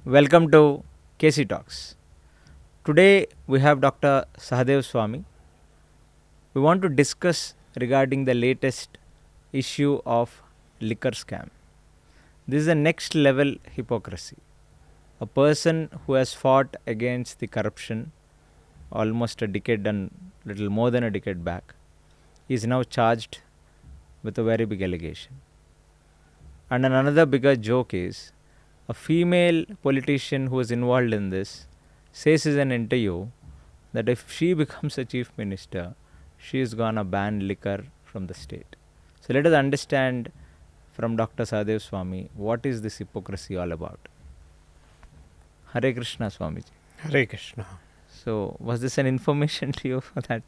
Welcome to KC Talks. Today we have Dr. Sahadeva Swami. We want to discuss regarding the latest issue of liquor scam. This is the next level hypocrisy. A person who has fought against the corruption almost a decade and little more than a decade back is now charged with a very big allegation. And another bigger joke is a female politician who is involved in this says in an interview that if she becomes a chief minister, she is gonna ban liquor from the state. So let us understand from Dr. Sahadev Swami what is this hypocrisy all about. Hare Krishna Swamiji. Hare Krishna. So was this an information to you that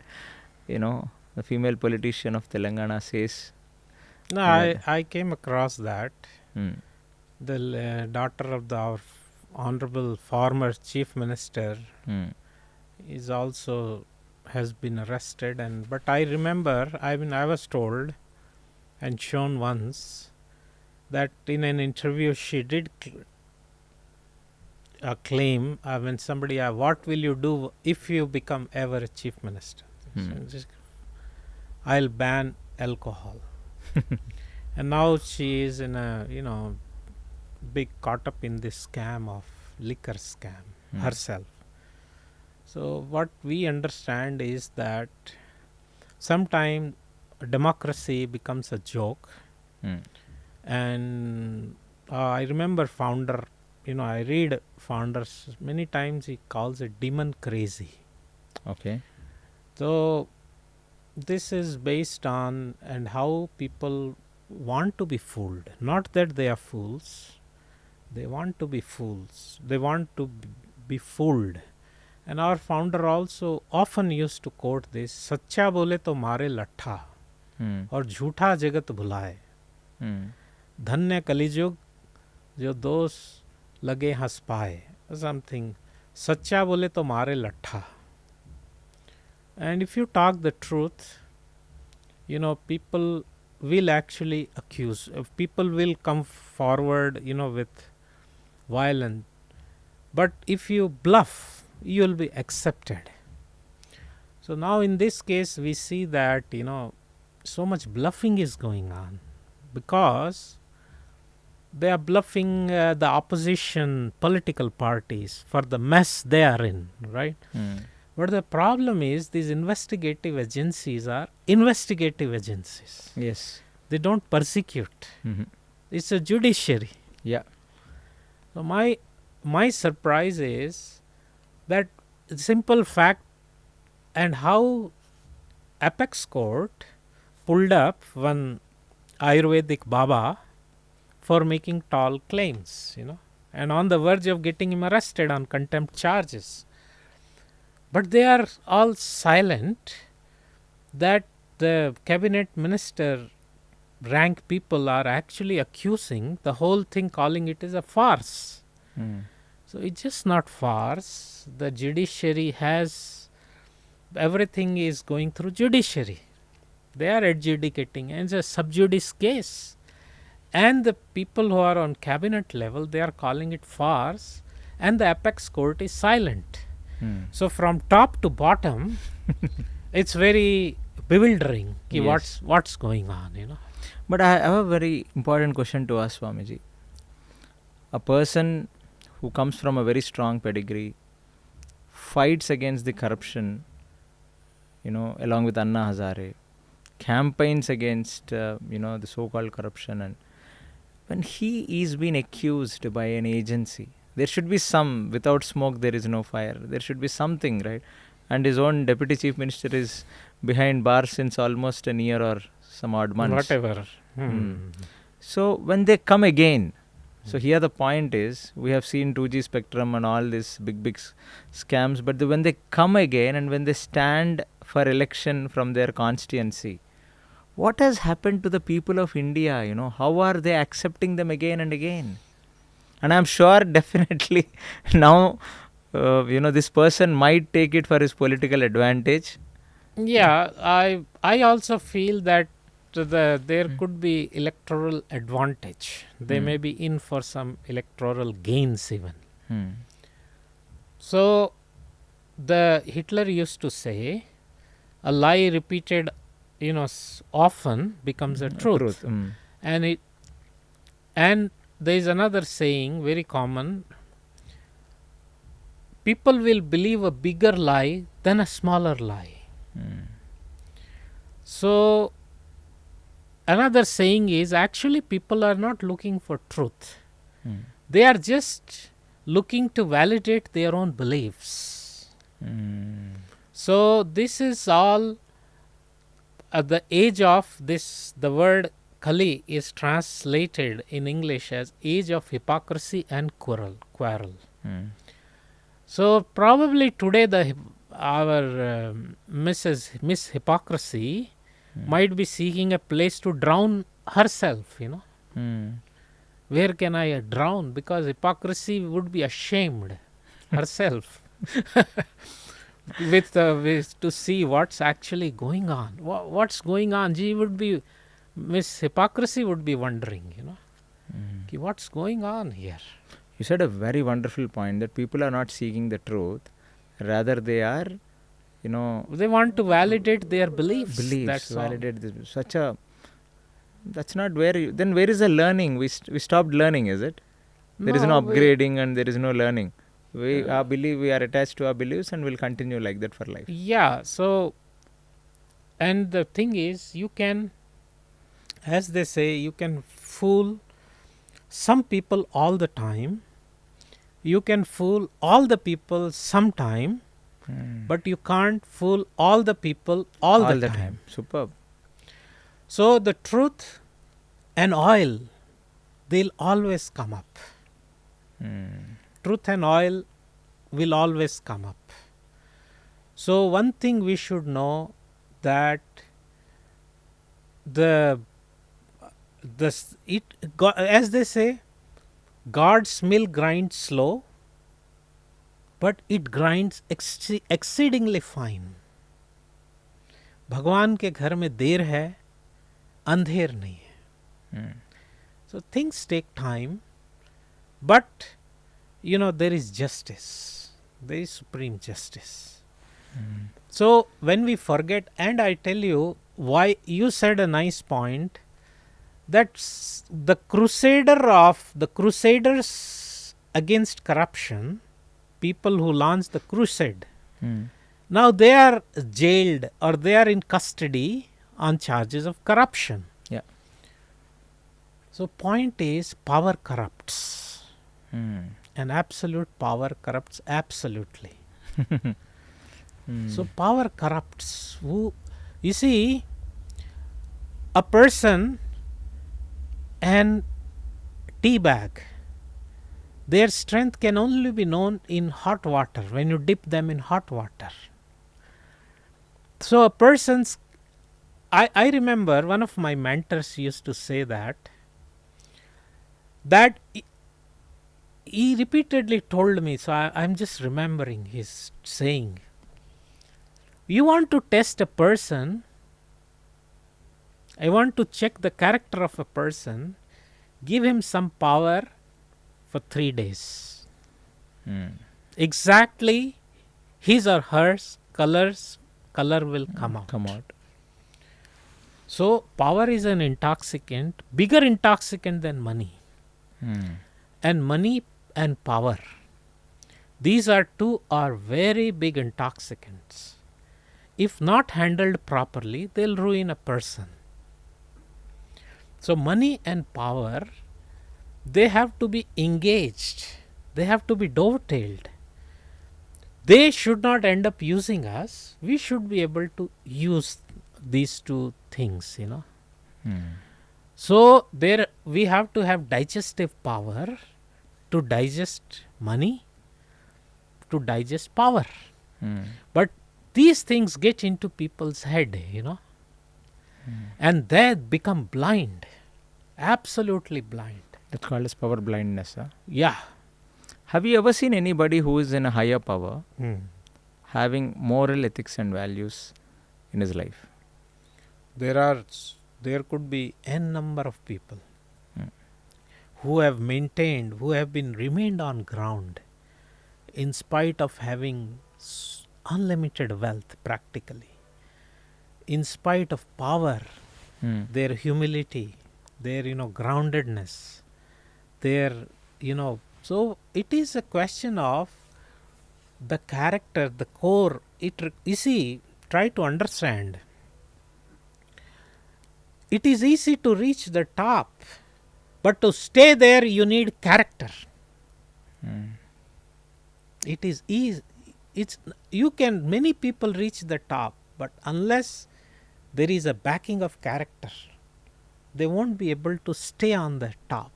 the female politician of Telangana says? No, Yeah. I came across that. Hmm. The daughter of our honorable former chief minister Hmm. is also has been arrested, but I remember, I was told and shown once that in an interview she did claim when somebody what will you do if you become ever a chief minister? I'll ban alcohol. And now she is in a big caught up in this scam of liquor scam herself. So what we understand is that sometimes democracy becomes a joke. And I remember founder, I read founders many times, he calls it demon crazy. Okay. So this is based on and how people want to be fooled. Not that they are fools. They want to be fools. They want to be fooled. And our founder also often used to quote this, सच्चा बोले तो मारे लट्ठा और झूठा जगत भुलाए, धन्य कलिजुग जो दोष लगे हंस पाए, something. सच्चा बोले तो मारे लट्ठा. And if you talk the truth, people will actually accuse. People will come forward, with violence. But if you bluff, you will be accepted. So now in this case, we see that, so much bluffing is going on because they are bluffing the opposition political parties for the mess they are in, right? But the problem is these investigative agencies are investigative agencies. Yes. They don't persecute. It's a judiciary. Yeah. So my surprise is that simple fact and how Apex Court pulled up one Ayurvedic Baba for making tall claims, and on the verge of getting him arrested on contempt charges. But they are all silent that the cabinet minister rank people are actually accusing the whole thing, calling it as a farce. So it's just not farce. The judiciary has, everything is going through judiciary. They are adjudicating, and it's a sub judice case. And the people who are on cabinet level, they are calling it farce, and the apex court is silent. So from top to bottom, it's very bewildering. Yes. What's going on, But I have a very important question to ask Swamiji. A person who comes from a very strong pedigree, fights against the corruption, along with Anna Hazare, campaigns against, the so-called corruption, and when he is being accused by an agency, there should be some, without smoke there is no fire. There should be something, right? And his own deputy chief minister is behind bars since almost a year or some odd months. Whatever. So when they come again, so here the point is, we have seen 2G spectrum and all these big scams, but when they come again and when they stand for election from their constituency, what has happened to the people of India? How are they accepting them again and again? And I'm sure definitely now, this person might take it for his political advantage. Yeah, I also feel that there could be electoral advantage. They may be in for some electoral gains even. Hmm. So the Hitler used to say, a lie repeated, often becomes a truth. Truth. Hmm. And there is another saying, very common: people will believe a bigger lie than a smaller lie. So another saying is, actually people are not looking for truth. They are just looking to validate their own beliefs. So this is all at the age of this. The word Kali is translated in English as age of hypocrisy and quarrel. So probably today our Miss Hypocrisy might be seeking a place to drown herself. Where can I drown? Because hypocrisy would be ashamed herself with to see what's actually going on. What's going on? Miss Hypocrisy would be wondering, what's going on here? You said a very wonderful point that people are not seeking the truth, rather they are, they want to validate their beliefs. That's validate this. That's not where then where is the learning? We stopped learning, is it? There is no upgrading and there is no learning. We are attached to our beliefs and will continue like that for life. Yeah. So, and the thing is, you can, as they say, you can fool some people all the time. You can fool all the people sometime, but you can't fool all the people all the time. Superb. So the truth and oil, they'll always come up. Truth and oil will always come up. So one thing we should know, that as they say, God's mill grinds slow, but it grinds exceedingly fine. भगवान के घर में देर है, अंधेर नहीं है. So things take time, but there is justice. There is supreme justice. So when we forget, and I tell you why, you said a nice point, that the crusaders against corruption, people who launched the crusade, now they are jailed or they are in custody on charges of corruption. Yeah. So point is, power corrupts. And absolute power corrupts absolutely. So power corrupts. You see, a person and tea bag, their strength can only be known in hot water, when you dip them in hot water. So a person's, I remember one of my mentors used to say that he repeatedly told me, so I'm just remembering his saying, you want to test a person, I want to check the character of a person, give him some power for 3 days. Exactly his or her color will come out. So power is an intoxicant, bigger intoxicant than money. And money and power, these are very big intoxicants. If not handled properly, they'll ruin a person. So money and power, they have to be engaged. They have to be dovetailed. They should not end up using us. We should be able to use these two things, So there we have to have digestive power to digest money, to digest power. But these things get into people's head, and they become blind, absolutely blind. That's called as power blindness. Huh? Yeah. Have you ever seen anybody who is in a higher power having moral ethics and values in his life? There could be n number of people who have remained on ground in spite of having unlimited wealth practically, in spite of power, their humility, their groundedness, their so it is a question of the character, the core. You see, try to understand. It is easy to reach the top, but to stay there you need character. It is easy. Many people reach the top, but unless there is a backing of character, they won't be able to stay on the top.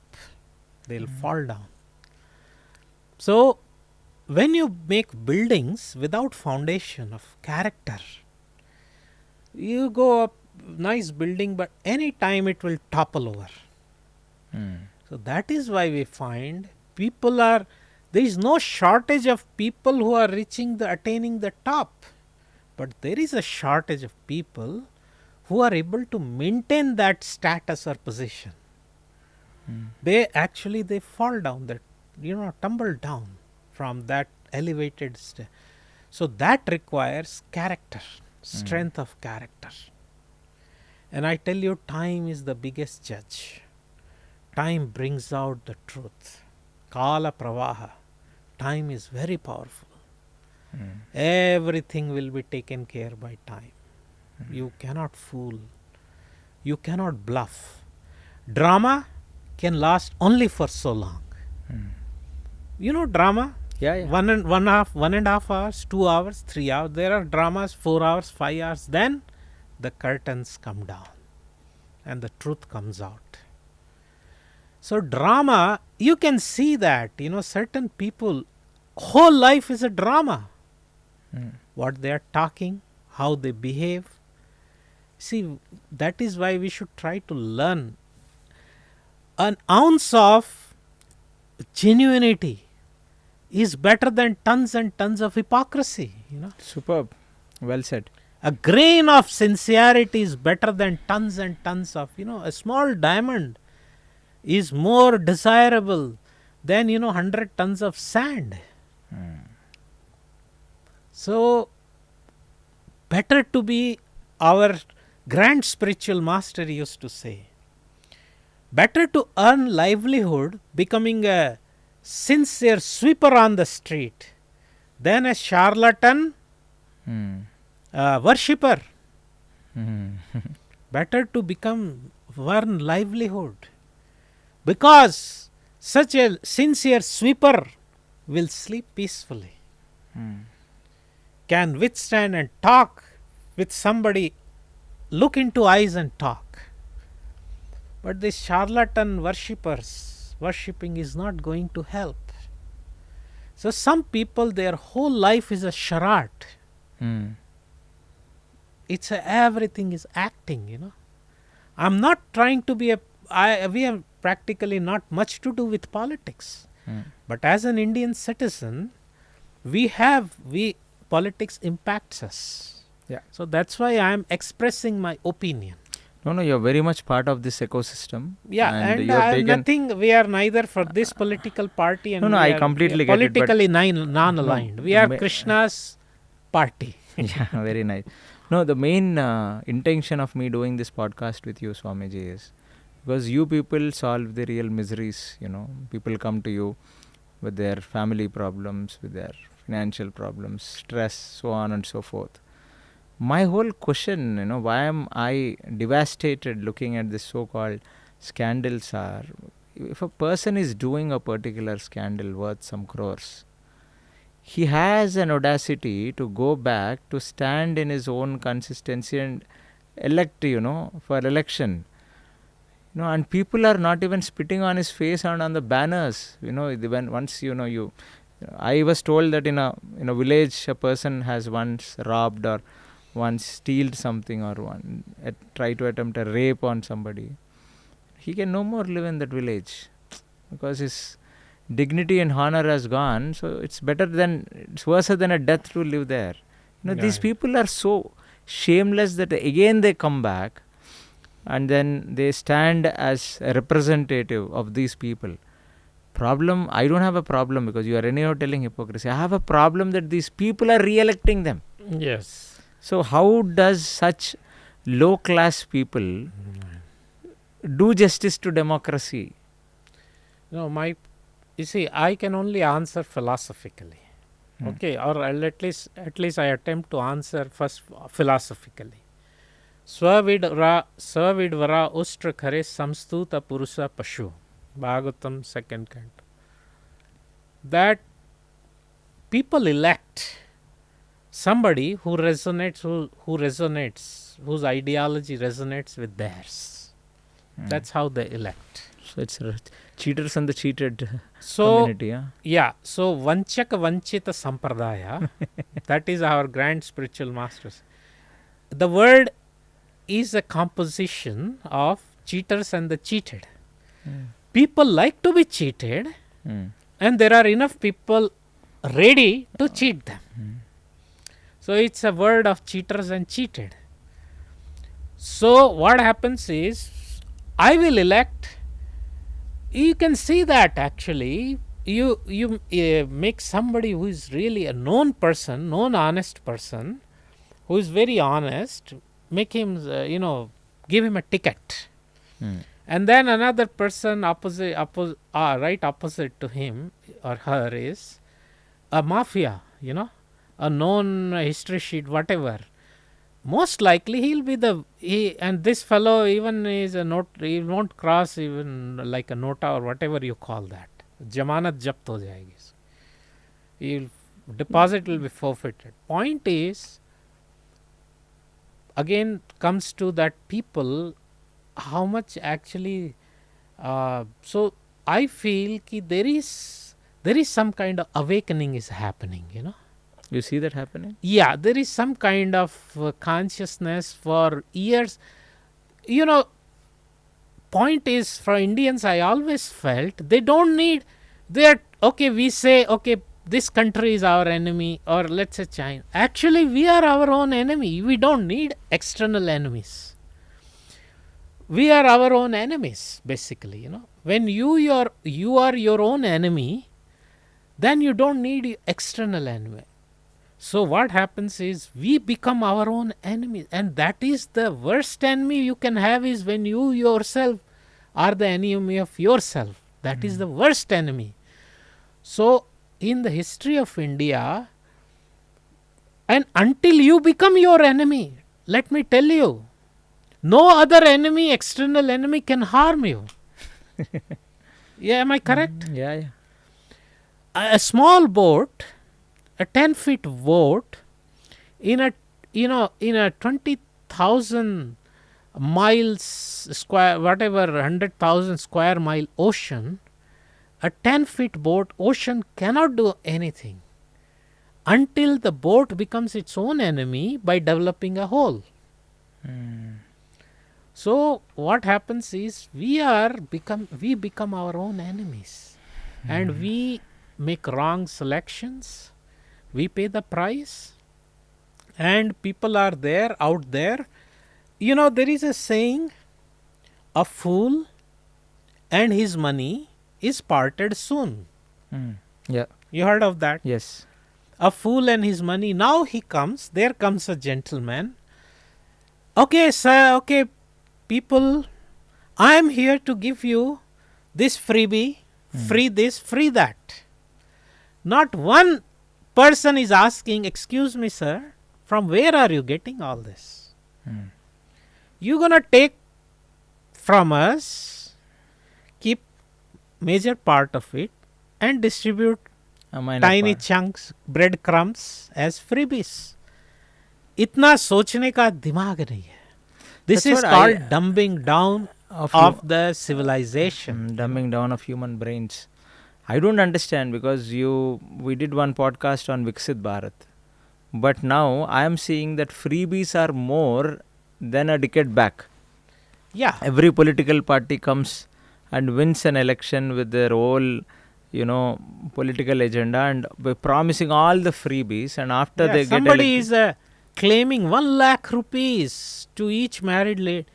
They'll fall down. So when you make buildings without foundation of character, you go up nice building, but any time it will topple over. So that is why we find there is no shortage of people who are attaining the top, but there is a shortage of people who are able to maintain that status or position. They fall down, tumble down from that elevated state. So that requires character, strength of character. And I tell you, time is the biggest judge. Time brings out the truth. Kala pravaha. Time is very powerful. Everything will be taken care by time. You cannot fool. You cannot bluff. Drama can last only for so long. Drama? Yeah. 1.5 hours, 2 hours, 3 hours. There are dramas 4 hours, 5 hours. Then the curtains come down and the truth comes out. So drama, you can see that, certain people, whole life is a drama. What they are talking, how they behave. See, that is why we should try to learn an ounce of genuinity is better than tons and tons of hypocrisy. Superb. Well said. A grain of sincerity is better than tons and tons of, a small diamond is more desirable than, 100 tons of sand. So, better to be, our grand spiritual master used to say, better to earn livelihood becoming a sincere sweeper on the street than a charlatan worshipper. Better to earn livelihood, because such a sincere sweeper will sleep peacefully, can withstand and talk with somebody, look into eyes and talk. But these charlatan worshippers, worshipping is not going to help. So some people, their whole life is a charade. Everything is acting, I'm not trying to be we have practically not much to do with politics. But as an Indian citizen, politics impacts us. Yeah. So that's why I am expressing my opinion. No, you're very much part of this ecosystem. Yeah, and we are neither for this political party, and I completely get it. Politically non-aligned. We are Krishna's party. Yeah, very nice. No, the main intention of me doing this podcast with you, Swamiji, is because you people solve the real miseries. People come to you with their family problems, with their financial problems, stress, so on and so forth. My whole question, why am I devastated looking at this so-called scandals are, if a person is doing a particular scandal worth some crores, he has an audacity to go back to stand in his own consistency and elect, for election. And people are not even spitting on his face and on the banners. I was told that in a village, a person has once robbed or once stealed something or try to attempt a rape on somebody. He can no more live in that village because his dignity and honor has gone. So it's worse than a death to live there. These people are so shameless that again they come back and then they stand as a representative of these people problem, I don't have a problem because you are anyhow telling hypocrisy. I have a problem that these people are re-electing them. Yes. So how does such low class people do justice to democracy? No, you see, I can only answer philosophically. Okay, or at least I attempt to answer first philosophically. Swavidvara ustra khare samstuta purusa pashu. Bhagavatam 2nd canto. That people elect somebody who resonates, whose ideology resonates with theirs. That's how they elect. So it's cheaters and the cheated community. Yeah. So vanchaka vanchita sampradaya, that is our grand spiritual masters. The word is a composition of cheaters and the cheated. People like to be cheated, and there are enough people ready to cheat them. So it's a word of cheaters and cheated. So what happens is, I will elect. You can see that actually you make somebody who is really a known honest person, who is very honest, make him give him a ticket. And then another person right opposite to him or her is a mafia, a known history sheet, whatever. Most likely he'll be and this fellow even is a note, he won't cross even like a nota or whatever you call that. Jamanat japt ho jayegi. Deposit will be forfeited. Point is, again comes to that people, how much actually, so I feel ki there is some kind of awakening is happening, You see that happening? Yeah, there is some kind of consciousness for years. Point is, for Indians, I always felt they don't need, we say, okay, this country is our enemy, or let's say China. Actually, we are our own enemy. We don't need external enemies. We are our own enemies, basically, When you are your own enemy, then you don't need external enemy. So what happens is we become our own enemy, and that is the worst enemy you can have, is when you yourself are the enemy of yourself. That is the worst enemy. So in the history of India, and until you become your enemy, let me tell you, no other enemy, external enemy, can harm you. Yeah, am I correct? Yeah. A small boat, a 10-foot boat, in a 20,000 miles square, whatever, 100,000 square mile ocean, a 10-foot boat, ocean cannot do anything until the boat becomes its own enemy by developing a hole. So what happens is we become our own enemies, and we make wrong selections. We pay the price, and people are out there. There is a saying, a fool and his money is parted soon. Yeah. You heard of that? Yes. A fool and his money. Now there comes a gentleman. Okay, sir, okay, people, I am here to give you this freebie, free this, free that. Not one person is asking, excuse me, sir, from where are you getting all this? You're going to take from us, keep major part of it, and distribute tiny chunks, breadcrumbs as freebies. इतना सोचने का दिमाग नहीं है. This is called dumbing down of the civilization. Dumbing down of human brains. I don't understand, because we did one podcast on Viksit Bharat, but now I am seeing that freebies are more than a decade back. Yeah. Every political party comes and wins an election with their whole, political agenda, and by promising all the freebies, and after they get elected, is claiming 1 lakh rupees to each married lady.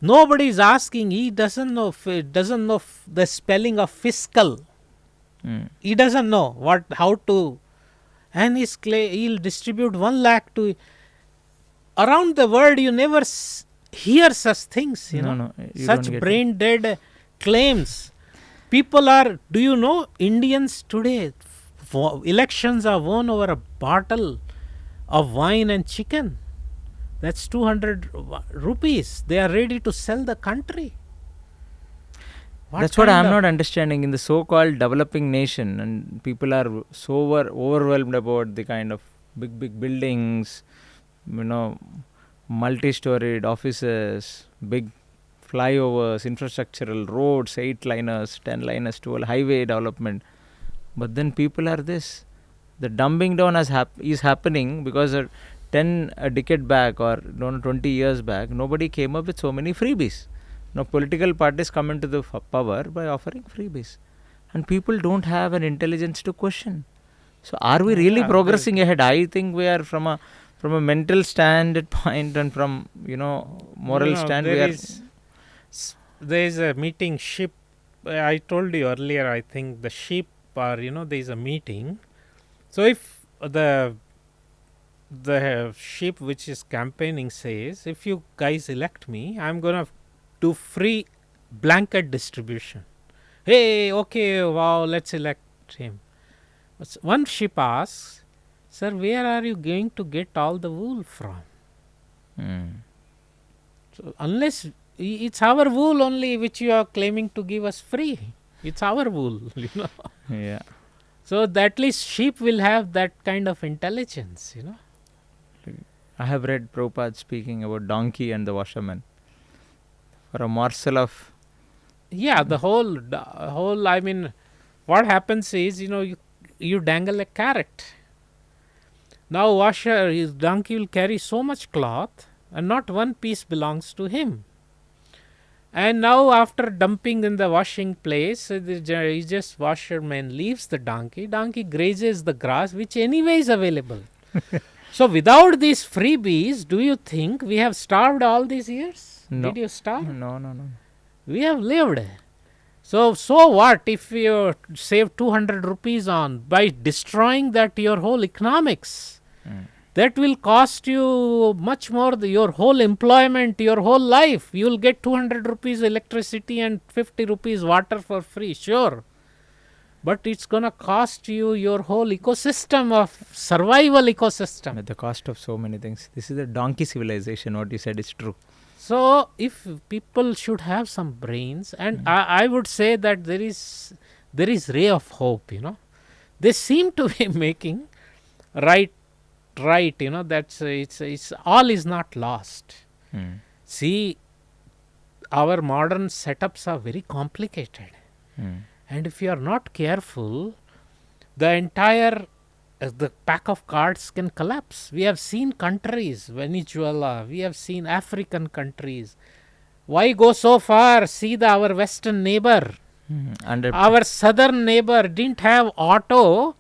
Nobody is asking. He doesn't know. Doesn't know the spelling of fiscal. He doesn't know how to, and he'll distribute 1 lakh to around the world. You never hear such things. No, you Such don't get brain dead claims. People are. Do you know Indians today? Elections are won over a bottle of wine and chicken. That's 200 rupees. They are ready to sell the country. That's what I'm not understanding. In the so-called developing nation, and people are so overwhelmed about the kind of big buildings, multi-storied offices, big flyovers, infrastructural roads, 8-liners, 10-liners, 12 highway development. But then people are this. The dumbing down is happening because a decade back or 20 years back, nobody came up with so many freebies. Now political parties come into the power by offering freebies, and people don't have an intelligence to question. So are we really progressing ahead? I think we are from a mental standpoint and from moral stand. There is a meeting ship. I told you earlier. I think the sheep are there is a meeting. So if the sheep which is campaigning says, if you guys elect me, I'm gonna do free blanket distribution. Hey, okay, wow, let's elect him. But one sheep asks, sir, where are you going to get all the wool from? So unless it's our wool only which you are claiming to give us free. It's our wool, Yeah. So at least sheep will have that kind of intelligence, I have read Prabhupada speaking about donkey and the washerman. For a morsel of... Yeah, the whole, I mean, what happens is, you dangle a carrot. Now his donkey will carry so much cloth and not one piece belongs to him. And now after dumping in the washing place, washerman leaves the donkey grazes the grass which anyway is available. So without these freebies, do you think we have starved all these years? No. Did you starve? No. We have lived. So what if you save 200 rupees by destroying that your whole economics? That will cost you much more, your whole employment, your whole life. You will get 200 rupees electricity and 50 rupees water for free, sure. But it's going to cost you your whole ecosystem of survival ecosystem. At the cost of so many things. This is a donkey civilization. What you said is true. So if people should have some brains, and I would say that there is ray of hope, They seem to be making right, that's it's all is not lost. See, our modern setups are very complicated. And if you are not careful, the entire the pack of cards can collapse. We have seen countries, Venezuela, we have seen African countries. Why go so far? See our western neighbor. Our southern neighbor didn't have auto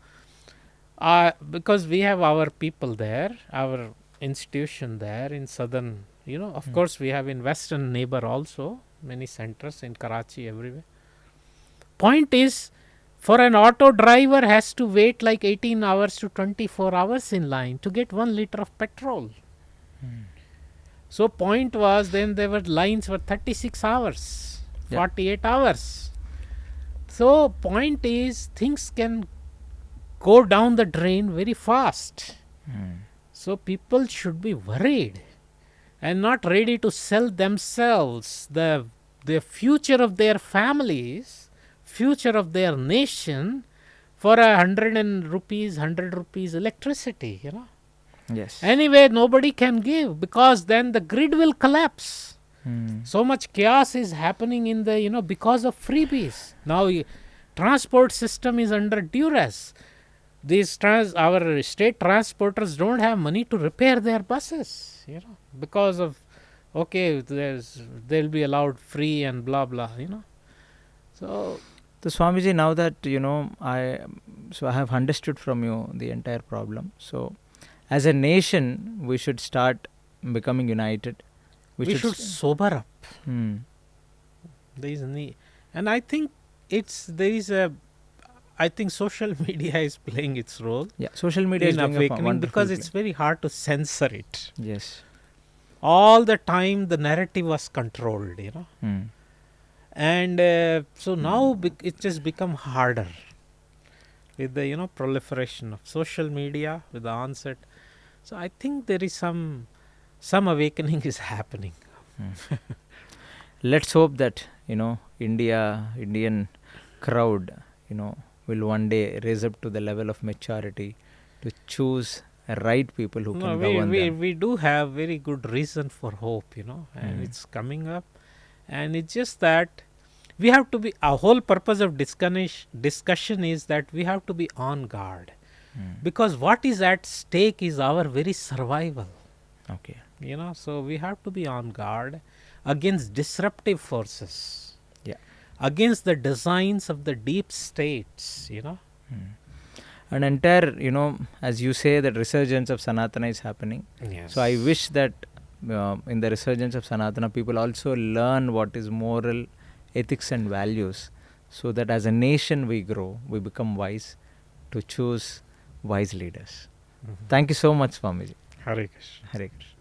because we have our people there, our institution there in southern, of course we have in western neighbor also, many centers in Karachi, everywhere. Point is, for an auto driver has to wait like 18 hours to 24 hours in line to get 1 liter of petrol. So point was, then there were lines for 36 hours, 48 hours. So point is, things can go down the drain very fast. So people should be worried and not ready to sell themselves, the future of their families, future of their nation for 100 rupees electricity, Yes. Anyway, nobody can give because then the grid will collapse. So much chaos is happening in the, because of freebies. Now transport system is under duress. Our state transporters don't have money to repair their buses, because of, they'll be allowed free and blah blah, So Swamiji, now that I have understood from you the entire problem. So as a nation, we should start becoming united. We should sober up. Hmm. There is need, and I think I think social media is playing its role Yeah, social media is in doing a awakening, wonderful because play. it's very hard to censor it. Yes. All the time the narrative was controlled, Hmm. and so now it just become harder with the proliferation of social media, with the onset. So I think there is some awakening is happening. Let's hope that Indian crowd, will one day raise up to the level of maturity to choose right people who No, can we, govern we them. we do have very good reason for hope, and Hmm. it's coming up. And it's just that we have to be, a whole purpose of discussion is that we have to be on guard, Hmm. because what is at stake is our very survival. Okay. So we have to be on guard against disruptive forces, Yeah. against the designs of the deep states. An entire, as you say, that resurgence of Sanatana is happening. Yes. So I wish that in the resurgence of Sanatana, people also learn what is moral, ethics, and values, so that as a nation we grow, we become wise to choose wise leaders. Mhm. Thank you so much, Swamiji. Hare Krishna. Hare Krishna.